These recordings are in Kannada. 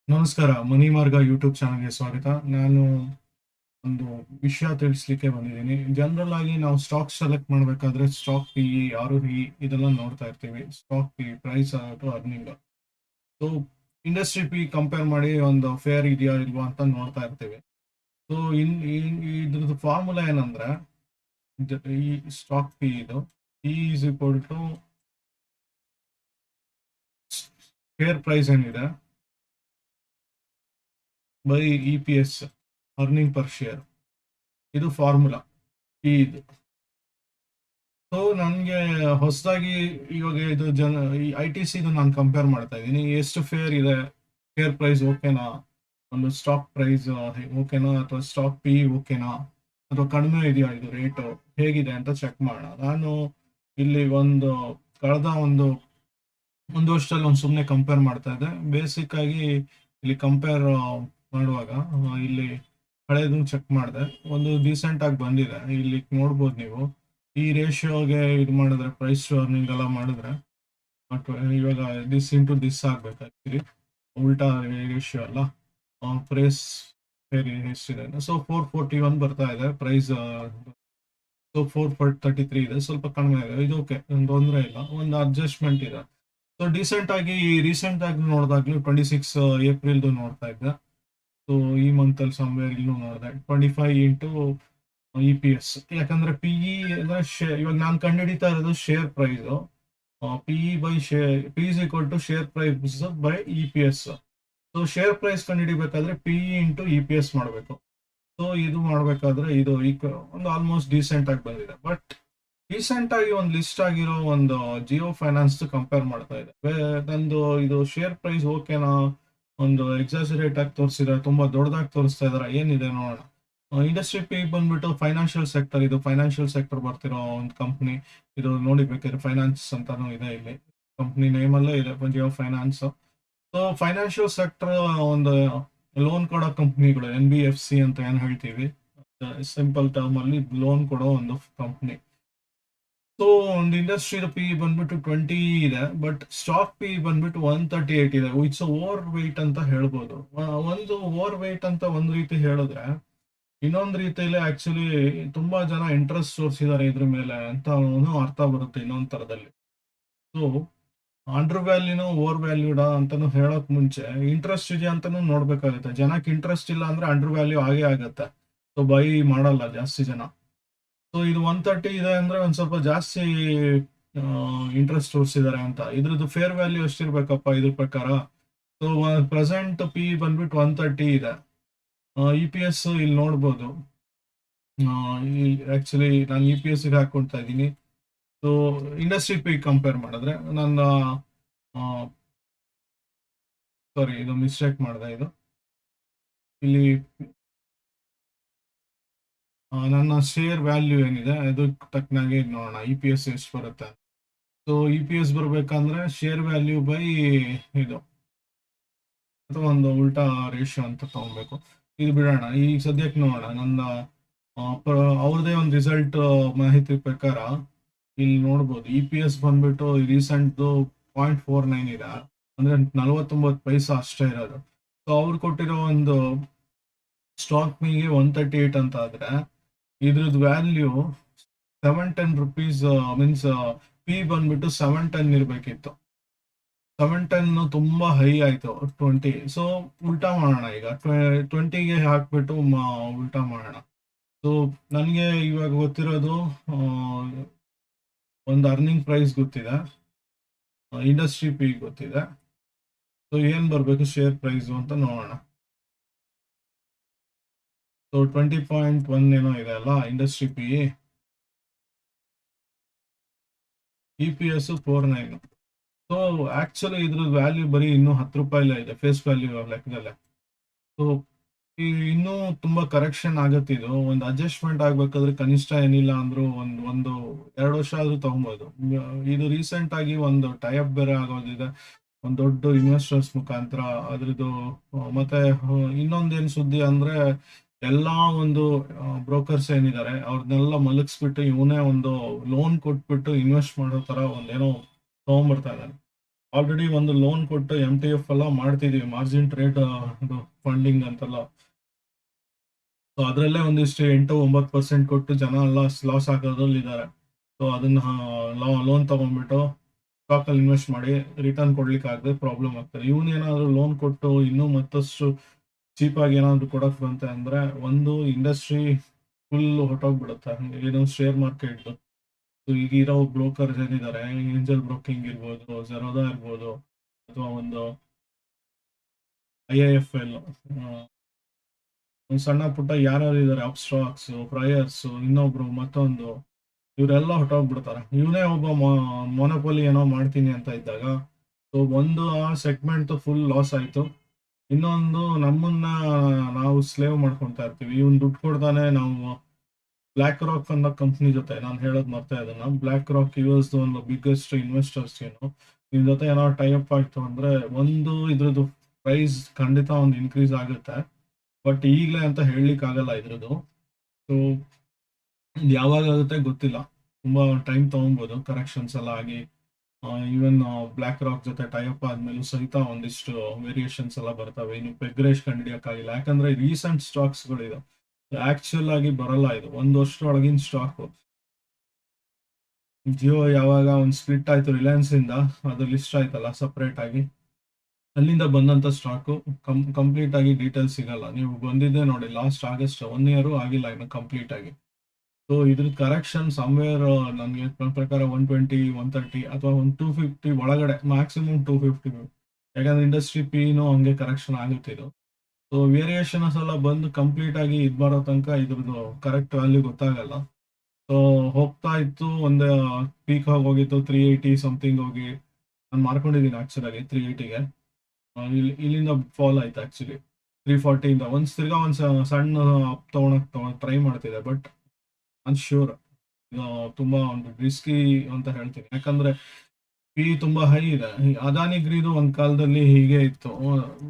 ನಮಸ್ಕಾರ. ಮನಿ ಮಾರ್ಗ ಯೂಟ್ಯೂಬ್ ಚಾನಲ್‌ಗೆ ಸ್ವಾಗತ. ನಾನು ಒಂದು ವಿಷಯ ತಿಳಿಸ್ಲಿಕ್ಕೆ ಬಂದಿದ್ದೀನಿ. ಜನರಲ್ ಆಗಿ ನಾವು ಸ್ಟಾಕ್ ಸೆಲೆಕ್ಟ್ ಮಾಡಬೇಕಾದ್ರೆ ಸ್ಟಾಕ್ ಪಿಇ, ಆರ್‌ಒಇ ಇದೆಲ್ಲ ನೋಡ್ತಾ ಇರ್ತೀವಿ. Stock PE price to earning. So industry P compare ಮಾಡಿ ಒಂದು ಫೇರ್ ಇದೆಯಾ ಇಲ್ವಾ ಅಂತ ನೋಡ್ತಾ ಇರ್ತೀವಿ. ಸೊ ಇದ್ರದ್ದು ಫಾರ್ಮುಲಾ ಏನಂದ್ರೆ ಈ ಸ್ಟಾಕ್ ಪಿ ಇದು P is equal to fair price ಏನಿದೆ by EPS, earning per share. ಇದು ಫಾರ್ಮುಲಾ ಪಿ ಇದು. ಸೊ ನನಗೆ ಹೊಸದಾಗಿ ಇವಾಗ ಇದು ಈ ಐ ಟಿ ಸಿ ನಾನು ಕಂಪೇರ್ ಮಾಡ್ತಾ ಇದ್ದೀನಿ. ಎಷ್ಟು ಫೇರ್ ಇದೆ, ಫೇರ್ ಪ್ರೈಸ್ ಓಕೆನಾ, ಒಂದು ಸ್ಟಾಕ್ ಪ್ರೈಸ್ ಓಕೆನಾ, ಅಥವಾ ಸ್ಟಾಕ್ ಪಿ ಓಕೆನಾ, ಅಥವಾ ಕಡಿಮೆ ಇದೆಯಾ, ಇದು ರೇಟು ಹೇಗಿದೆ ಅಂತ ಚೆಕ್ ಮಾಡೋಣ. ನಾನು ಇಲ್ಲಿ ಕಳೆದ ಒಂದು ವರ್ಷದಲ್ಲಿ ಸುಮ್ಮನೆ ಕಂಪೇರ್ ಮಾಡ್ತಾ ಇದ್ದೆ. ಬೇಸಿಕ್ ಆಗಿ ಇಲ್ಲಿ ಕಂಪೇರ್ ಮಾಡುವಾಗ ಇಲ್ಲಿ ಹಳೇದು ಚೆಕ್ ಮಾಡಿದೆ. ಒಂದು ಡೀಸೆಂಟ್ ಆಗಿ ಬಂದಿದೆ. ಇಲ್ಲಿ ನೋಡ್ಬೋದು ನೀವು. ಈ ರೇಷಿಯೋಗೆ ಇದು ಮಾಡಿದ್ರೆ, ಪ್ರೈಸ್ ಟು ಅರ್ನಿಂಗ್ ಎಲ್ಲ ಮಾಡಿದ್ರೆ ಇವಾಗ ದಿಸ್ ಇಂಟು ದಿಸ್ ಆಗ್ಬೇಕು. ಆಕ್ಚುಲಿ ಉಲ್ಟಾ ರೇಷಿಯೋ ಅಲ್ಲ, ಪ್ರೈಸ್ ಎಷ್ಟಿದೆ. ಸೊ 441 ಬರ್ತಾ ಇದೆ ಪ್ರೈಸ್. ಸೊ 433 ಇದೆ, ಸ್ವಲ್ಪ ಕಡಿಮೆ ಇದೆ. ಇದು ಓಕೆ, ತೊಂದರೆ ಇಲ್ಲ, ಒಂದು ಅಡ್ಜಸ್ಟ್ಮೆಂಟ್ ಇದೆ. ಸೊ ರೀಸೆಂಟ್ ಆಗಿ ನೋಡಿದಾಗ್ಲೂ 26 ಏಪ್ರಿಲ್ದು ನೋಡ್ತಾ ಇದ್ದೆ. ಸೊ ಈ ಮಂತ್ ಅಲ್ಲಿ ಸಮ್ವೇರ್ ಇಲ್ಲೂ ನೋಡಿದೆ 25 ಇಂಟು ಇ ಪಿ ಎಸ್. ಯಾಕಂದ್ರೆ ಪಿಇ ಇವಾಗ ನಾನು ಕಂಡುಹಿಡಿತಾ ಇರೋದು share price. PE by share, P is equal to share price by E P S. So share price ಕಂಡುಹಿಡಿಬೇಕಾದ್ರೆ PE into E P S ಮಾಡಬೇಕು. ಸೊ ಇದು ಮಾಡಬೇಕಾದ್ರೆ ಇದು ಒಂದು ಆಲ್ಮೋಸ್ಟ್ ಡೀಸೆಂಟ್ ಆಗಿ ಬಂದಿದೆ. ಬಟ್ ರೀಸೆಂಟ್ ಆಗಿ ಒಂದು ಲಿಸ್ಟ್ ಆಗಿರೋ ಒಂದು ಜಿಯೋ ಫೈನಾನ್ಸ್ ಕಂಪೇರ್ ಮಾಡ್ತಾ ಇದೆ. ನಂದು ಇದು ಶೇರ್ ಪ್ರೈಸ್ ಓಕೆನಾ, ಒಂದು ಎಕ್ಸಾಜರೇಟ್ ಆಗಿ ತೋರಿಸಿದ್ರೆ, ತುಂಬಾ ದೊಡ್ಡದಾಗಿ ತೋರಿಸ್ತಾ ಇದಾರೆ, ಏನಿದೆ ನೋಡೋಣ. ಇಂಡಸ್ಟ್ರಿ ಪಿ ಬಂದ್ಬಿಟ್ಟು ಫೈನಾನ್ಷಿಯಲ್ ಸೆಕ್ಟರ್, ಇದು ಫೈನಾನ್ಷಿಯಲ್ ಸೆಕ್ಟರ್ ಬರ್ತಿರೋ ಒಂದು ಕಂಪ್ನಿ. ಇದು ನೋಡಿ ಬೇಕಾದ್ರೆ ಫೈನಾನ್ಸ್ ಅಂತಾನು ಇದೆ, ಇಲ್ಲಿ ಕಂಪ್ನಿ ನೇಮ್ ಅಲ್ಲೇ ಇದೆ Jio finance. So financial sector ಒಂದು ಲೋನ್ ಕೊಡೋ ಕಂಪ್ನಿಗಳು, ಎನ್ ಬಿ ಎಫ್ ಸಿ ಅಂತ ಏನ್ ಹೇಳ್ತೀವಿ, ಸಿಂಪಲ್ ಟರ್ಮ್ ಅಲ್ಲಿ ಲೋನ್ ಕೊಡೋ ಒಂದು ಕಂಪ್ನಿ. ಸೊ ಒಂದು ಇಂಡಸ್ಟ್ರಿ ಪಿ ಬಂದ್ಬಿಟ್ಟು 20 ಇದೆ, ಬಟ್ ಸ್ಟಾಕ್ ಪಿ ಬಂದ್ಬಿಟ್ಟು 138 ಇದೆ. ಇಟ್ಸ್ ಓವರ್ ವೆಯ್ಟ್ ಅಂತ ಹೇಳ್ಬೋದು. ಒಂದು ಓವರ್ ವೆಯ್ಟ್ ಅಂತ ಒಂದು ರೀತಿ ಹೇಳಿದ್ರೆ, ಇನ್ನೊಂದು ರೀತಿಯಲ್ಲಿ ಆಕ್ಚುಲಿ ತುಂಬಾ ಜನ ಇಂಟ್ರೆಸ್ಟ್ ತೋರಿಸಿದ್ದಾರೆ ಇದ್ರ ಮೇಲೆ ಅಂತ ಅರ್ಥ ಬರುತ್ತೆ ಇನ್ನೊಂದ್ ತರದಲ್ಲಿ. ಸೊ ಅಂಡರ್ ವ್ಯಾಲ್ಯೂನೋ ಓವರ್ ವ್ಯಾಲ್ಯೂಡ ಅಂತಾನು ಹೇಳಕ್ ಮುಂಚೆ ಇಂಟ್ರೆಸ್ಟ್ ಇದೆಯಾ ಅಂತಾನು ನೋಡ್ಬೇಕಾಗುತ್ತೆ. ಜನಕ್ಕೆ ಇಂಟ್ರೆಸ್ಟ್ ಇಲ್ಲ ಅಂದ್ರೆ ಅಂಡರ್ ವ್ಯಾಲ್ಯೂ ಆಗೇ ಆಗತ್ತೆ. ಸೊ ಬೈ ಮಾಡಲ್ಲ ಜಾಸ್ತಿ ಜನ. ಸೊ ಇದು 130 ಇದೆ ಅಂದ್ರೆ ಒಂದ್ ಸ್ವಲ್ಪ ಜಾಸ್ತಿ ಇಂಟ್ರೆಸ್ಟ್ ತೋರಿಸಿದ್ದಾರೆ ಅಂತ. ಇದ್ರದ್ದು ಫೇರ್ ವ್ಯಾಲ್ಯೂ ಎಷ್ಟಿರ್ಬೇಕಪ್ಪ ಇದ್ರ ಪ್ರಕಾರ? ಸೊ ಪ್ರೆಸೆಂಟ್ ಪಿ ಬಂದ್ಬಿಟ್ಟು 130 ಇದೆ. ಇ ಪಿ ಎಸ್ ಇಲ್ಲಿ ನೋಡ್ಬೋದು. ಆಕ್ಚುಲಿ ನಾನು ಇ ಪಿ ಎಸ್ ಹಾಕೊಳ್ತಾ ಇದ್ದೀನಿ. ಸೊ ಇಂಡಸ್ಟ್ರಿ ಪಿ ಕಂಪೇರ್ ಮಾಡಿದ್ರೆ ನನ್ನ ಸಾರಿ, ಇದು ಮಿಸ್ಟೇಕ್ ಮಾಡಿದೆ. ಇದು ಇಲ್ಲಿ ನನ್ನ ಶೇರ್ ವ್ಯಾಲ್ಯೂ ಏನಿದೆ ಅದಕ್ಕೆ ತಕ್ಕನಾಗಿ ನೋಡೋಣ ಇ ಪಿ ಎಸ್ ಎಷ್ಟು ಬರುತ್ತೆ. ಸೊ ಇ ಪಿ ಎಸ್ ಬರ್ಬೇಕಂದ್ರೆ ಶೇರ್ ವ್ಯಾಲ್ಯೂ ಬೈ ಇದು, ಅಥವಾ ಒಂದು ಉಲ್ಟಾ ರೇಷಿಯೋ ಅಂತ ತಗೊಬೇಕು. ಇದು ಬಿಡೋಣ, ಈಗ ಸದ್ಯಕ್ಕೆ ನೋಡೋಣ. ನನ್ನ ಅವ್ರದೇ ಒಂದು ರಿಸಲ್ಟ್ ಮಾಹಿತಿ ಪ್ರಕಾರ ಇಲ್ಲಿ ನೋಡ್ಬೋದು. ಇ ಪಿ ಎಸ್ ಬಂದ್ಬಿಟ್ಟು ರೀಸೆಂಟ್ 0.49 ಇದೆ, ಅಂದ್ರೆ 49 ಪೈಸಾ ಅಷ್ಟೇ ಇರೋದು. ಸೊ ಅವ್ರು ಕೊಟ್ಟಿರೋ ಒಂದು ಸ್ಟಾಕ್ ಮಿಗೆ 138 ಅಂತ ಆದ್ರೆ ಇದ್ರದ್ದು ವ್ಯಾಲ್ಯೂ 710 rupees, ಮೀನ್ಸ್ ಪಿ ಬಂದ್ಬಿಟ್ಟು 710 ಇರ್ಬೇಕಿತ್ತು. 710 ತುಂಬಾ ಹೈ ಆಯ್ತು 20. ಸೊ ಉಲ್ಟಾ ಮಾಡೋಣ, ಈಗ 20ಗೆ ಹಾಕ್ಬಿಟ್ಟು ಉಲ್ಟಾ ಮಾಡೋಣ. ಸೊ ನನಗೆ ಇವಾಗ ಗೊತ್ತಿರೋದು ಒಂದು ಅರ್ನಿಂಗ್ ಪ್ರೈಸ್ ಗೊತ್ತಿದೆ, ಇಂಡಸ್ಟ್ರಿ ಪಿ ಗೊತ್ತಿದೆ. ಸೊ ಏನ್ ಬರ್ಬೇಕು ಶೇರ್ ಪ್ರೈಸ್ ಅಂತ ನೋಡೋಣ. ಸೊ 20.1 ಏನೋ ಇದೆ ಅಲ್ಲ industry P. E P S 49. So actually ಇದ್ರ ವ್ಯಾಲ್ಯೂ ಬರೀ ಇನ್ನೂ 10 ರೂಪಾಯಿಲೇ ಇದೆ, ಫೇಸ್ ವ್ಯಾಲ್ಯೂ ಲೆಕ್ಕದಲ್ಲೇ. ಸೊ ಇನ್ನೂ ತುಂಬಾ ಕರೆಕ್ಷನ್ ಆಗತ್ತೆ. ಇದು ಒಂದು ಅಡ್ಜಸ್ಟ್ಮೆಂಟ್ ಆಗ್ಬೇಕಾದ್ರೆ ಕನಿಷ್ಠ ಏನಿಲ್ಲ ಅಂದ್ರೂ ಒಂದು 2 ವರ್ಷ ಆದ್ರೂ ತಗೊಬೋದು. ಇದು ರೀಸೆಂಟ್ ಆಗಿ ಒಂದು ಟೈಅಪ್ ಬೇರೆ ಆಗೋದಿದೆ ಒಂದು ದೊಡ್ಡ ಇನ್ವೆಸ್ಟರ್ಸ್ ಮುಖಾಂತರ ಅದ್ರದ್ದು. ಮತ್ತೆ ಇನ್ನೊಂದೇನ್ ಸುದ್ದಿ ಅಂದ್ರೆ, ಎಲ್ಲಾ ಒಂದು ಬ್ರೋಕರ್ಸ್ ಏನಿದ್ದಾರೆ ಅವ್ರನ್ನೆಲ್ಲ ಮಲಗಿಸ್ಬಿಟ್ಟು ಇವನೇ ಒಂದು ಲೋನ್ ಕೊಟ್ಬಿಟ್ಟು ಇನ್ವೆಸ್ಟ್ ಮಾಡೋ ತರ ಒಂದೇನೋ ತಗೊಂಡ್ಬರ್ತಾ ಇದ್ದಾನೆ. ಆಲ್ರೆಡಿ ಒಂದು ಲೋನ್ ಕೊಟ್ಟು MTF ಎಲ್ಲ ಮಾಡ್ತಿದೀವಿ, ಮಾರ್ಜಿನ್ ಟ್ರೇಡ್ ಫಂಡಿಂಗ್ ಅಂತೆಲ್ಲ. ಸೊ ಅದರಲ್ಲೇ ಒಂದಿಷ್ಟು 8-9% ಕೊಟ್ಟು ಜನ ಎಲ್ಲ ಲಾಸ್ ಆಗೋದ್ರಲ್ಲಿ ಇದ್ದಾರೆ. ಸೊ ಅದನ್ನ ಲೋನ್ ತಗೊಂಡ್ಬಿಟ್ಟು ಸ್ಟಾಕ್ ಅಲ್ಲಿ ಇನ್ವೆಸ್ಟ್ ಮಾಡಿ ರಿಟರ್ನ್ ಕೊಡ್ಲಿಕ್ಕೆ ಆಗದೆ ಪ್ರಾಬ್ಲಮ್ ಆಗ್ತದೆ. ಇವನ್ ಏನಾದ್ರು ಲೋನ್ ಕೊಟ್ಟು ಇನ್ನೂ ಮತ್ತಷ್ಟು ಚೀಪ್ ಆಗಿ ಏನಾದ್ರು ಕೊಡಕ್ ಬಂತೆ ಅಂದ್ರೆ ಒಂದು ಇಂಡಸ್ಟ್ರಿ ಫುಲ್ ಹೊಟ್ಟೋಗ್ಬಿಡುತ್ತೆ. ಏನು ಶೇರ್ ಮಾರ್ಕೆಟ್ ಈಗ ಇರೋ ಬ್ರೋಕರ್ಸ್ ಏನಿದ್ದಾರೆ, ಏಂಜಲ್ ಬ್ರೋಕಿಂಗ್ ಇರ್ಬೋದು, ಜೆರೋದಾ ಇರ್ಬೋದು, ಅಥವಾ ಒಂದು IIFL, ಒಂದು ಸಣ್ಣ ಪುಟ್ಟ ಯಾರ್ಯಾರು ಇದ್ದಾರೆ, ಅಪ್ಸ್ಟಾಕ್ಸ್, ಪ್ರಯರ್ಸ್, ಇನ್ನೊಬ್ರು ಮತ್ತೊಂದು, ಇವರೆಲ್ಲ ಹೊಟ್ಟೋಗ್ಬಿಡ್ತಾರೆ. ಇವನೇ ಒಬ್ಬ ಮೊನೋಪೊಲಿ ಏನೋ ಮಾಡ್ತೀನಿ ಅಂತ ಇದ್ದಾಗ ಸೊ ಒಂದು ಆ ಸೆಗ್ಮೆಂಟ್ ಫುಲ್ ಲಾಸ್ ಆಯ್ತು. ಇನ್ನೊಂದು ನಮ್ಮನ್ನ ನಾವು ಸ್ಲೇವ್ ಮಾಡ್ಕೊತಾ ಇರ್ತೀವಿ. ಇವನ್ ದುಡ್ಡು ಕೊಡ್ತಾನೆ. ನಾವು ಬ್ಲ್ಯಾಕ್ ರಾಕ್ ಅನ್ನೋ ಕಂಪ್ನಿ ಜೊತೆ ನಾನು ಹೇಳೋದು ಮರ್ತಾ ಇದನ್ನ, ಬ್ಲ್ಯಾಕ್ ರಾಕ್ US ಒಂದು ಬಿಗ್ಗೆಸ್ಟ್ ಇನ್ವೆಸ್ಟರ್ಸ್ ನಿಮ್ ಜೊತೆ ಏನೋ ಟೈ ಅಪ್ ಆಯ್ತು ಅಂದ್ರೆ ಒಂದು ಇದ್ರದ್ದು ಪ್ರೈಸ್ ಖಂಡಿತ ಒಂದು ಇನ್ಕ್ರೀಸ್ ಆಗುತ್ತೆ. ಬಟ್ ಈಗಲೇ ಅಂತ ಹೇಳಲಿಕ್ಕೆ ಆಗಲ್ಲ ಇದ್ರದ್ದು. ಸೊ ಇದು ಯಾವಾಗ ಆಗುತ್ತೆ ಗೊತ್ತಿಲ್ಲ, ತುಂಬಾ ಟೈಮ್ ತಗೊಬೋದು ಕರೆಕ್ಷನ್ಸ್ ಎಲ್ಲ ಆಗಿ. ಈವನ್ ಬ್ಲ್ಯಾಕ್ ರಾಕ್ ಜೊತೆ ಟೈ ಅಪ್ ಆದ್ಮೇಲೂ ಸಹಿತ ಒಂದಿಷ್ಟು ವೇರಿಯೇಷನ್ಸ್ ಎಲ್ಲ ಬರ್ತವೆ. ಇನ್ನು ಪೆಗ್ರೇಶ್ ಕಂಡಿಡಿಯಕ್ಕಾಗಿಲ್ಲ, ಯಾಕಂದ್ರೆ ರೀಸೆಂಟ್ ಸ್ಟಾಕ್ಸ್ಗಳು ಇದು ಆಕ್ಚುಲ್ ಆಗಿ ಬರಲ್ಲ. ಇದು ಒಂದು ವರ್ಷದೊಳಗಿನ ಸ್ಟಾಕ್. ಜಿಯೋ ಯಾವಾಗ ಒಂದು ಸ್ಪ್ಲಿಟ್ ಆಯ್ತು ರಿಲಯನ್ಸ್ ಇಂದ, ಅದು ಲಿಸ್ಟ್ ಆಯ್ತಲ್ಲ ಸಪ್ರೇಟ್ ಆಗಿ, ಅಲ್ಲಿಂದ ಬಂದಂತ ಸ್ಟಾಕು ಕಂಪ್ಲೀಟ್ ಆಗಿ ಡೀಟೇಲ್ಸ್ ಸಿಗಲ್ಲ. ನೀವು ಬಂದಿದ್ದೆ ನೋಡಿ ಲಾಸ್ಟ್ ಆಗಸ್ಟ್, 1 ಇಯರ್ ಆಗಿಲ್ಲ ಇನ್ನು ಕಂಪ್ಲೀಟ್ ಆಗಿ. ಸೊ ಇದ್ರ ಕರೆಕ್ಷನ್ ಸಮ್ವೇರ್ ನನಗೆ ಪ್ರಕಾರ 120, 130 ಅಥವಾ 250 ಒಳಗಡೆ, ಮ್ಯಾಕ್ಸಿಮಮ್ 250. ಯಾಕಂದ್ರೆ ಇಂಡಸ್ಟ್ರಿ ಪಿನೂ ಹಂಗೆ ಕರೆಕ್ಷನ್ ಆಗುತ್ತೆ ಇದು. ಸೊ ವೇರಿಯೇಷನ್ಸ್ ಎಲ್ಲ ಬಂದು ಕಂಪ್ಲೀಟ್ ಆಗಿ ಇದು ಬರೋ ತನಕ ಇದ್ರದ್ದು ಕರೆಕ್ಟ್ ವ್ಯಾಲ್ಯೂ ಗೊತ್ತಾಗಲ್ಲ. ಸೊ ಹೋಗ್ತಾ ಇತ್ತು, ಒಂದು ಪೀಕ್ ಹೋಗಿತ್ತು 380 ಸಮಥಿಂಗ್ ಹೋಗಿ, ನಾನು ಮಾರ್ಕೊಂಡಿದ್ದೀನಿ ಆಕ್ಚುಲಾಗಿ 380ಗೆ. ಇಲ್ಲಿಂದ ಫಾಲ್ ಆಯ್ತು ಆಕ್ಚುಲಿ 340 ಇಂದ. ತಿರ್ಗಾ ಒಂದ್ ಸಣ್ಣ ಅಪ್ ತಗೊಳಕ್ ಟ್ರೈ ಮಾಡ್ತಿದೆ. ಬಟ್ ಅನ್ಶೂರ್, ತುಂಬಾ ಒಂದು ರಿಸ್ಕಿ ಅಂತ ಹೇಳ್ತೀನಿ. ಯಾಕಂದ್ರೆ ಪಿ ತುಂಬಾ ಹೈ ಇದೆ. ಅದಾನಿ ಗ್ರೀದು ಒಂದ್ ಕಾಲದಲ್ಲಿ ಹೀಗೆ ಇತ್ತು,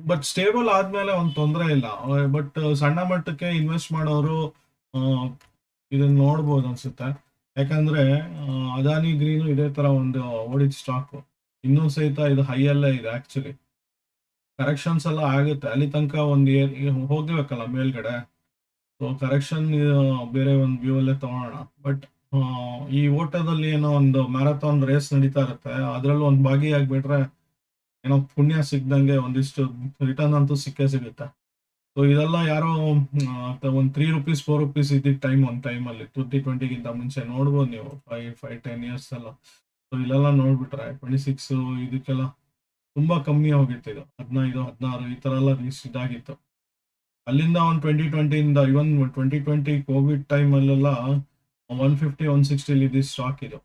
ಬಟ್ ಸ್ಟೇಬಲ್ ಆದ್ಮೇಲೆ ಒಂದ್ ತೊಂದರೆ ಇಲ್ಲ. ಬಟ್ ಸಣ್ಣ ಮಟ್ಟಕ್ಕೆ ಇನ್ವೆಸ್ಟ್ ಮಾಡೋರು ಇದನ್ನ ನೋಡ್ಬೋದು ಅನ್ಸುತ್ತೆ. ಯಾಕಂದ್ರೆ ಅದಾನಿ ಗ್ರೀನು ಇದೇ ತರ ಒಂದು ಓಡಿದ ಸ್ಟಾಕ್, ಇನ್ನೂ ಸಹಿತ ಇದು ಹೈ ಅಲ್ಲೇ ಇದೆ ಆಕ್ಚುಲಿ. ಕರೆಕ್ಷನ್ಸ್ ಎಲ್ಲ ಆಗುತ್ತೆ, ಅಲ್ಲಿ ತನಕ ಒಂದು ಹೋಗ್ಬೇಕಲ್ಲ ಮೇಲ್ಗಡೆ. ಸೊ ಕರೆಕ್ಷನ್ ಬೇರೆ ಒಂದು ವ್ಯೂ ಅಲ್ಲೇ ತಗೊಳ್ಳೋಣ. ಬಟ್ ಈ ಓಟದಲ್ಲಿ ಏನೋ ಒಂದು ಮ್ಯಾರಥಾನ್ ರೇಸ್ ನಡೀತಾ ಇರುತ್ತೆ, ಅದ್ರಲ್ಲೂ ಒಂದು ಭಾಗಿಯಾಗ್ಬಿಟ್ರೆ ಏನೋ ಪುಣ್ಯ ಸಿಗ್ದಂಗೆ ಒಂದಿಷ್ಟು ರಿಟರ್ನ್ ಅಂತೂ ಸಿಕ್ಕೇ ಸಿಗುತ್ತೆ. ಸೊ ಇದೆಲ್ಲ ಯಾರೋ ಒಂದು ₹3, ₹4 ಇದ್ದಿದ್ದ ಟೈಮ್, ಒಂದು ಟೈಮಲ್ಲಿ 2020ಗಿಂತ ಮುಂಚೆ ನೋಡ್ಬೋದು ನೀವು, 5-10 ಇಯರ್ಸ್ ಎಲ್ಲ. ಸೊ ಇಲ್ಲೆಲ್ಲ ನೋಡ್ಬಿಟ್ರೆ 26 ಇದಕ್ಕೆಲ್ಲ ತುಂಬಾ ಕಮ್ಮಿ ಹೋಗಿತ್ತು. ಇದು 15, 16 ಈ ತರ ಎಲ್ಲ ಇದಾಗಿತ್ತು. ಅಲ್ಲಿಂದ ಒಂದು 2020ಇಂದ ಇವನ್ 2020 ಕೋವಿಡ್ ಟೈಮ್ ಅಲ್ಲೆಲ್ಲ 150, 160 ಇದ್ದ ಸ್ಟಾಕ್ ಇದು.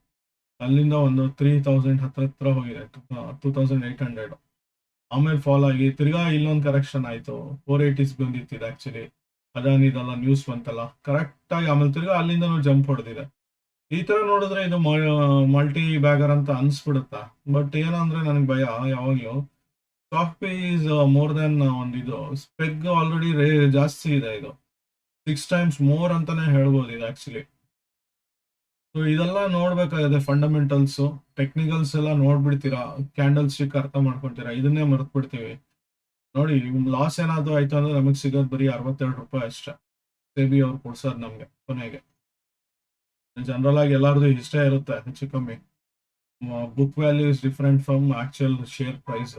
ಅಲ್ಲಿಂದ ಒಂದು 3000 ಹತ್ರ ಹೋಗಿದೆ, 2800. ಆಮೇಲೆ ಫಾಲ್ ಆಗಿ ತಿರ್ಗಾ ಇಲ್ಲೊಂದು ಕರೆಕ್ಷನ್ ಆಯ್ತು, 480s ಬಂದಿತ್ತು ಆಕ್ಚುಲಿ. ಅದಾನಿದೆಲ್ಲ ನ್ಯೂಸ್ ಬಂತಲ್ಲ ಕರೆಕ್ಟ್ ಆಗಿ, ಆಮೇಲೆ ತಿರ್ಗಾ ಅಲ್ಲಿಂದನೂ ಜಂಪ್ ಹೊಡೆದಿದೆ. ಈ ತರ ನೋಡಿದ್ರೆ ಇದು ಮಲ್ಟಿ ಬ್ಯಾಗರ್ ಅಂತ ಅನ್ಸ್ಬಿಡುತ್ತಾ. ಬಟ್ ಏನಂದ್ರೆ ನನಗೆ ಭಯ ಯಾವಾಗ್ಲೂ, stock pay is more than ಒಂದು ಇದು ಸ್ಪೆಗ್ ಆಲ್ರೆಡಿ ಜಾಸ್ತಿ ಇದೆ. ಇದು 6 times ಮೋರ್ ಅಂತಾನೆ ಹೇಳ್ಬೋದು ಇದು ಆಕ್ಚುಲಿ. ಸೊ ಇದೆಲ್ಲ ನೋಡ್ಬೇಕಾಗಿದೆ, ಫಂಡಮೆಂಟಲ್ಸ್, ಟೆಕ್ನಿಕಲ್ಸ್ ಎಲ್ಲ ನೋಡ್ಬಿಡ್ತೀರಾ, ಕ್ಯಾಂಡಲ್ ಸ್ಟಿಕ್ ಅರ್ಥ ಮಾಡ್ಕೊತೀರಾ, ಇದನ್ನೇ ಮರ್ತ್ ಬಿಡ್ತೀವಿ. ನೋಡಿ ಲಾಸ್ ಏನಾದ್ರು ಆಯ್ತು ಅಂದ್ರೆ ನಮಗ್ ಸಿಗೋದು ಬರೀ ₹62 ಅಷ್ಟೇ. ಸೇಬಿ ಅವ್ರು ಕೊಡ್ಸೋದು ನಮ್ಗೆ ಕೊನೆಗೆ. ಜನರಲ್ ಆಗಿ ಎಲ್ಲಾರ್ದು ಇಷ್ಟೇ ಇರುತ್ತೆ ಹೆಚ್ಚು ಕಮ್ಮಿ. Book value is different from actual share price.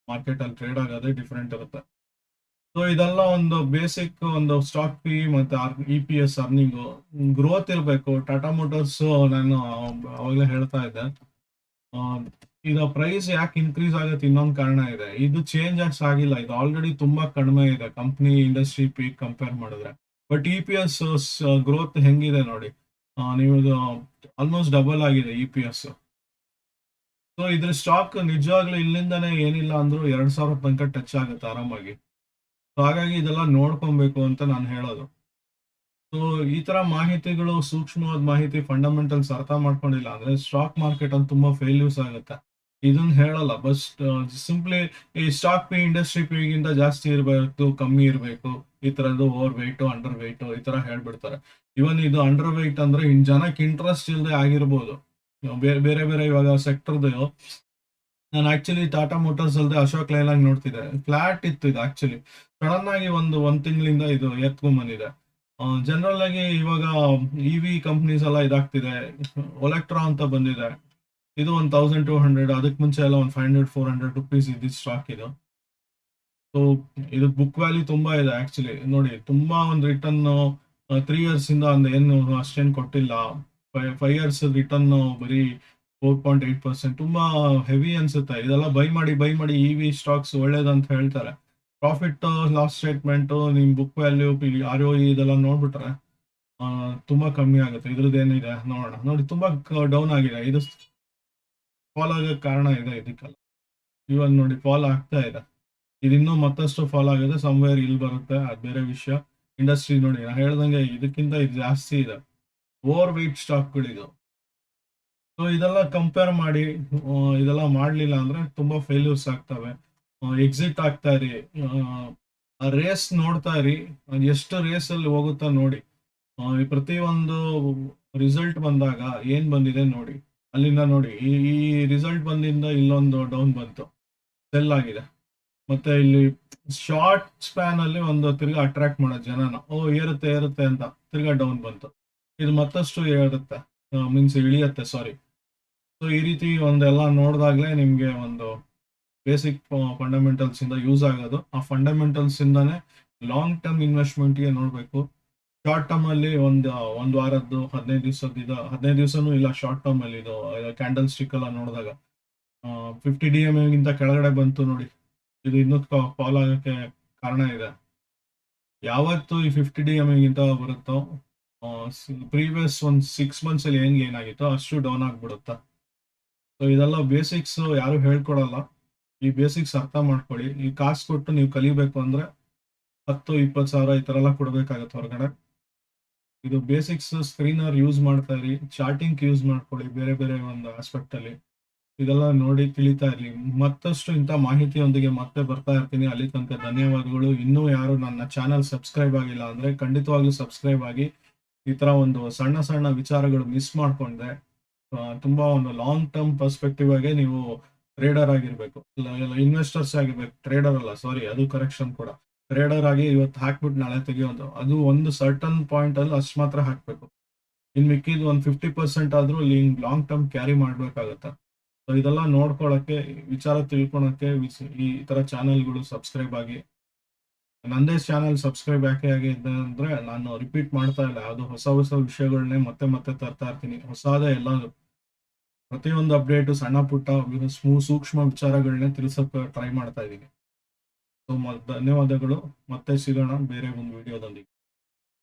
Market ಅಲ್ಲಿ ಟ್ರೇಡ್ ಆಗೋದೇ ಡಿಫರೆಂಟ್ ಇರುತ್ತೆ. ಸೊ ಇದೆಲ್ಲ ಒಂದು ಬೇಸಿಕ್ ಒಂದು ಸ್ಟಾಕ್ ಪಿ ಮತ್ತೆ EPS ಅರ್ನಿಂಗ್ ಗ್ರೋತ್ ಇರಬೇಕು. ಟಾಟಾ ಮೋಟರ್ಸ್ ನಾನು ಅವಾಗಲೇ ಹೇಳ್ತಾ ಇದ್ದೆ, ಈಗ ಪ್ರೈಸ್ ಯಾಕೆ ಇನ್ಕ್ರೀಸ್ ಆಗುತ್ತೆ, ಇನ್ನೊಂದು ಕಾರಣ ಇದೆ. ಇದು ಚೇಂಜಸ್ ಆಗಿಲ್ಲ, ಇದು ಆಲ್ರೆಡಿ ತುಂಬಾ ಕಡಿಮೆ ಇದೆ ಕಂಪ್ನಿ ಇಂಡಸ್ಟ್ರಿ ಪೀಕ್ ಕಂಪೇರ್ ಮಾಡಿದ್ರೆ. ಬಟ್ EPS ಗ್ರೋತ್ ಹೆಂಗಿದೆ ನೋಡಿ, ನೀವು ಆಲ್ಮೋಸ್ಟ್ ಡಬಲ್ ಆಗಿದೆ EPS. ಸೊ ಇದ್ರ ಸ್ಟಾಕ್ ನಿಜವಾಗ್ಲೂ ಇಲ್ಲಿಂದಾನೇ ಏನಿಲ್ಲ ಅಂದ್ರೂ 2000 ತನಕ ಟಚ್ ಆಗುತ್ತೆ ಆರಾಮಾಗಿ. ಸೊ ಹಾಗಾಗಿ ಇದೆಲ್ಲ ನೋಡ್ಕೊಬೇಕು ಅಂತ ನಾನು ಹೇಳೋದು. ಸೊ ಈ ತರ ಮಾಹಿತಿಗಳು, ಸೂಕ್ಷ್ಮವಾದ ಮಾಹಿತಿ, ಫಂಡಮೆಂಟಲ್ಸ್ ಅರ್ಥ ಮಾಡ್ಕೊಂಡಿಲ್ಲ ಅಂದ್ರೆ ಸ್ಟಾಕ್ ಮಾರ್ಕೆಟ್ ಅಂತ ತುಂಬಾ ಫೇಲ್ಯೂರ್ಸ್ ಆಗುತ್ತೆ. ಇದನ್ನ ಹೇಳಲ್ಲ, ಬಸ್ ಸಿಂಪ್ಲಿ ಈ ಸ್ಟಾಕ್ ಪಿ ಇಂಡಸ್ಟ್ರಿ ಪಿಗಿಂತ ಜಾಸ್ತಿ ಇರಬೇಕು, ಕಮ್ಮಿ ಇರಬೇಕು, ಈ ತರದ್ದು ಓವರ್ ವೆಯ್ಟ್, ಅಂಡರ್ ವೆಯ್ಟ್ ಈ ತರ ಹೇಳ್ಬಿಡ್ತಾರೆ. ಇವನ್ ಇದು ಅಂಡರ್ ವೆಯ್ಟ್ ಅಂದ್ರೆ ಜನಕ್ಕೆ ಇಂಟ್ರೆಸ್ಟ್ ಇಲ್ಲದೆ ಆಗಿರ್ಬೋದು. ಬೇರೆ ಬೇರೆ ಇವಾಗ ಸೆಕ್ಟರ್ದು ನಾನು ಆಕ್ಚುಲಿ ಟಾಟಾ ಮೋಟಾರ್ಸ್ ಅಲ್ಲದೆ ಅಶೋಕ್ ಲೈಲಾಂಡ್ ನೋಡ್ತಿದ್ದೆ, ಫ್ಲಾಟ್ ಇತ್ತು ಇದು ಆಕ್ಚುಲಿ. ಸಡನ್ ಆಗಿ ಒಂದ್ ತಿಂಗಳಿಂದ ಇದು ಎತ್ಕೊಂಡ್ ಬಂದಿದೆ. ಜನರಲ್ ಆಗಿ ಇವಾಗ ಇವಿ ಕಂಪ್ನೀಸ್ ಎಲ್ಲ ಇದಾಗ್ತಿದೆ. ಒಲೆಕ್ಟ್ರಾ ಅಂತ ಬಂದಿದೆ, ಇದು 1200, ಅದಕ್ಕೆ ಮುಂಚೆ ಎಲ್ಲ ಒಂದು 500-400 rupees ಇದ್ದಿದ್ದು ಸ್ಟಾಕ್ ಇದು. ಸೊ ಇದು ಬುಕ್ ವ್ಯಾಲ್ಯೂ ತುಂಬಾ ಇದೆ ಆಕ್ಚುಲಿ. ನೋಡಿ ತುಂಬಾ ಒಂದು ರಿಟರ್ನ್ 3 years ಇಂದ ಏನು ಅಷ್ಟೇನು ಕೊಟ್ಟಿಲ್ಲ. 5 years ರಿಟರ್ನ್ ಬರೀ 4.8%, ತುಂಬಾ ಹೆವಿ ಅನ್ಸುತ್ತೆ. ಇದೆಲ್ಲ ಬೈ ಮಾಡಿ ಇವಿ ಸ್ಟಾಕ್ಸ್ ಒಳ್ಳೇದಂತ ಹೇಳ್ತಾರೆ. ಪ್ರಾಫಿಟ್ ಲಾಸ್ ಸ್ಟೇಟ್ಮೆಂಟ್, ನಿಮ್ ಬುಕ್ ವ್ಯಾಲ್ಯೂ, ROE ಇದೆಲ್ಲ ನೋಡ್ಬಿಟ್ರೆ ತುಂಬಾ ಕಮ್ಮಿ ಆಗುತ್ತೆ. ಇದ್ರದ್ದು ಏನಿದೆ ನೋಡೋಣ. ನೋಡಿ ತುಂಬಾ ಡೌನ್ ಆಗಿದೆ ಇದು. ಫಾಲ್ ಆಗಕ್ಕೆ ಕಾರಣ ಇದೆ ಇದಕ್ಕೆಲ್ಲ. ಇವನ್ ನೋಡಿ ಫಾಲ್ ಆಗ್ತಾ ಇದೆ. ಇದಿನ್ನೂ ಮತ್ತಷ್ಟು ಫಾಲ್ ಆಗಿದೆ, ಸಮ್ವೇರ್ ಇಲ್ಲಿ ಬರುತ್ತೆ, ಅದು ಬೇರೆ ವಿಷಯ. ಇಂಡಸ್ಟ್ರಿ ನೋಡಿ ನಾ ಹೇಳ್ದಂಗೆ ಇದಕ್ಕಿಂತ ಇದು ಜಾಸ್ತಿ ಇದೆ. ಓವರ್ ವೆಯ್ಟ್ ಸ್ಟಾಕ್ಗಳಿದು. ಸೊ ಇದೆಲ್ಲ ಕಂಪೇರ್ ಮಾಡಿ ಇದೆಲ್ಲ ಮಾಡ್ಲಿಲ್ಲ ಅಂದ್ರೆ ತುಂಬಾ ಫೇಲ್ಯೂರ್ಸ್ ಆಗ್ತವೆ. ಎಕ್ಸಿಟ್ ಆಗ್ತಾ ಇರಿ, ರೇಸ್ ನೋಡ್ತಾ ಇರಿ, ಎಷ್ಟು ರೇಸ್ ಅಲ್ಲಿ ಹೋಗುತ್ತಾ ನೋಡಿ. ಪ್ರತಿ ಒಂದು ರಿಸಲ್ಟ್ ಬಂದಾಗ ಏನ್ ಬಂದಿದೆ ನೋಡಿ, ಅಲ್ಲಿಂದ ನೋಡಿ ಈ ರಿಸಲ್ಟ್ ಬಂದಿಂದ ಇಲ್ಲೊಂದು ಡೌನ್ ಬಂತು, ಸೆಲ್ ಆಗಿದೆ. ಮತ್ತೆ ಇಲ್ಲಿ ಶಾರ್ಟ್ ಸ್ಪ್ಯಾನ್ ಅಲ್ಲಿ ಒಂದು ತಿರ್ಗಾ ಅಟ್ರಾಕ್ಟ್ ಮಾಡೋದು ಜನನ, ಏರುತ್ತೆ ಅಂತ ತಿರ್ಗಾ ಡೌನ್ ಬಂತು, ಇದು ಮತ್ತಷ್ಟು ಏರುತ್ತೆ, ಮೀನ್ಸ್ ಇಳಿಯತ್ತೆ, ಸಾರಿ. ಸೊ ಈ ರೀತಿ ಒಂದೆಲ್ಲ ನೋಡಿದಾಗ್ಲೇ ನಿಮ್ಗೆ ಒಂದು ಬೇಸಿಕ್ ಫಂಡಮೆಂಟಲ್ಸ್ ಇಂದ ಯೂಸ್ ಆಗೋದು. ಆ ಫಂಡಮೆಂಟಲ್ಸ್ ಇಂದಾನೆ ಲಾಂಗ್ ಟರ್ಮ್ ಇನ್ವೆಸ್ಟ್ಮೆಂಟ್ಗೆ ನೋಡ್ಬೇಕು. ಶಾರ್ಟ್ ಟರ್ಮ್ ಅಲ್ಲಿ ಒಂದು ವಾರದ್ದು, 15 ದಿವಸನೂ ಇಲ್ಲ. ಶಾರ್ಟ್ ಟರ್ಮ್ ಅಲ್ಲಿ ಇದು ಕ್ಯಾಂಡಲ್ ಸ್ಟಿಕ್ ಎಲ್ಲ ನೋಡಿದಾಗ 50 DMA ಗಿಂತ ಕೆಳಗಡೆ ಬಂತು ನೋಡಿ, ಇದು ಇನ್ನೂ ಫಾಲ್ ಆಗೋಕ್ಕೆ ಕಾರಣ ಇದೆ. ಯಾವತ್ತು ಈ 50 DMA ಗಿಂತ ಬರುತ್ತೋ, ಪ್ರೀವಿಯಸ್ ಒಂದು 6 months ಅಲ್ಲಿ ಏನಾಗಿತ್ತೋ ಅಷ್ಟು ಡೌನ್ ಆಗ್ಬಿಡುತ್ತೆ. ಸೊ ಇದೆಲ್ಲ ಬೇಸಿಕ್ಸ್ ಯಾರು ಹೇಳ್ಕೊಡಲ್ಲ. ಈ ಬೇಸಿಕ್ಸ್ ಅರ್ಥ ಮಾಡ್ಕೊಳ್ಳಿ. ಈ ಕಾಸು ಕೊಟ್ಟು ನೀವು ಕಲಿಬೇಕು ಅಂದ್ರೆ 10-20 ಸಾವಿರ ಈ ತರ ಎಲ್ಲ ಕೊಡ್ಬೇಕಾಗತ್ತೆ ಹೊರಗಡೆ. ಇದು ಬೇಸಿಕ್ಸ್ ಸ್ಕ್ರೀನರ್ ಯೂಸ್ ಮಾಡ್ತಾ ಇರಿ, ಚಾರ್ಟಿಂಗ್ ಯೂಸ್ ಮಾಡ್ಕೊಳ್ಳಿ ಬೇರೆ ಬೇರೆ ಒಂದು ಆಸ್ಪೆಕ್ಟ್ ಅಲ್ಲಿ. ಇದೆಲ್ಲ ನೋಡಿ ತಿಳಿತಾ ಇರಲಿ. ಮತ್ತಷ್ಟು ಇಂಥ ಮಾಹಿತಿಯೊಂದಿಗೆ ಮತ್ತೆ ಬರ್ತಾ ಇರ್ತೀನಿ. ಅಲ್ಲಿ ತನಕ ಧನ್ಯವಾದಗಳು. ಇನ್ನೂ ಯಾರು ನನ್ನ ಚಾನಲ್ ಸಬ್ಸ್ಕ್ರೈಬ್ ಆಗಿಲ್ಲ ಅಂದ್ರೆ ಖಂಡಿತವಾಗ್ಲೂ ಸಬ್ಸ್ಕ್ರೈಬ್ ಆಗಿ. ಈ ತರ ಒಂದು ಸಣ್ಣ ಸಣ್ಣ ವಿಚಾರಗಳು ಮಿಸ್ ಮಾಡ್ಕೊಂಡೆ ತುಂಬಾ ಒಂದು ಲಾಂಗ್ ಟರ್ಮ್ ಪರ್ಸ್ಪೆಕ್ಟಿವ್ ಆಗಿ ನೀವು ಟ್ರೇಡರ್ ಆಗಿರ್ಬೇಕು, ಇನ್ವೆಸ್ಟರ್ಸ್ ಆಗಿರ್ಬೇಕು. ಟ್ರೇಡರ್ ಅಲ್ಲ, ಸಾರಿ, ಅದು ಕರೆಕ್ಷನ್ ಕೂಡ. ಟ್ರೇಡರ್ ಆಗಿ ಇವತ್ತು ಹಾಕ್ಬಿಟ್ಟು ನಾಳೆ ತೆಗಿಯೋದು, ಅದು ಒಂದು ಸರ್ಟನ್ ಪಾಯಿಂಟ್ ಅಲ್ಲಿ ಅಷ್ಟು ಮಾತ್ರ ಹಾಕ್ಬೇಕು. ಇನ್ ಮಿಕ್ಕಿದ್ದು ಒಂದು 50% ಆದ್ರೂ ಲಾಂಗ್ ಟರ್ಮ್ ಕ್ಯಾರಿ ಮಾಡ್ಬೇಕಾಗತ್ತೆ. ಸೊ ಇದೆಲ್ಲ ನೋಡ್ಕೊಳಕ್ಕೆ, ವಿಚಾರ ತಿಳ್ಕೊಳಕ್ಕೆ ಈ ತರ ಚಾನೆಲ್ಗಳು ಸಬ್ಸ್ಕ್ರೈಬ್ ಆಗಿ. ನಂದೇ ಚಾನೆಲ್ ಸಬ್ಸ್ಕ್ರೈಬ್ ಯಾಕೆ ಆಗಿದೆ ಅಂದ್ರೆ, ನಾನು ರಿಪೀಟ್ ಮಾಡ್ತಾ ಇಲ್ಲ, ಅದು ಹೊಸ ವಿಷಯಗಳನ್ನೇ ಮತ್ತೆ ಮತ್ತೆ ತರ್ತಾ ಇರ್ತೀನಿ. ಹೊಸದೇ ಎಲ್ಲ, ಪ್ರತಿಯೊಂದು ಅಪ್ಡೇಟು ಸಣ್ಣ ಪುಟ್ಟ ಸೂಕ್ಷ್ಮ ವಿಚಾರಗಳನ್ನೇ ತಿಳಿಸೋಕೆ ಟ್ರೈ ಮಾಡ್ತಾ ಇದ್ದೀನಿ. ಸೊ ಧನ್ಯವಾದಗಳು. ಮತ್ತೆ ಸಿಗೋಣ ಬೇರೆ ಒಂದು ವಿಡಿಯೋದೊಂದಿಗೆ.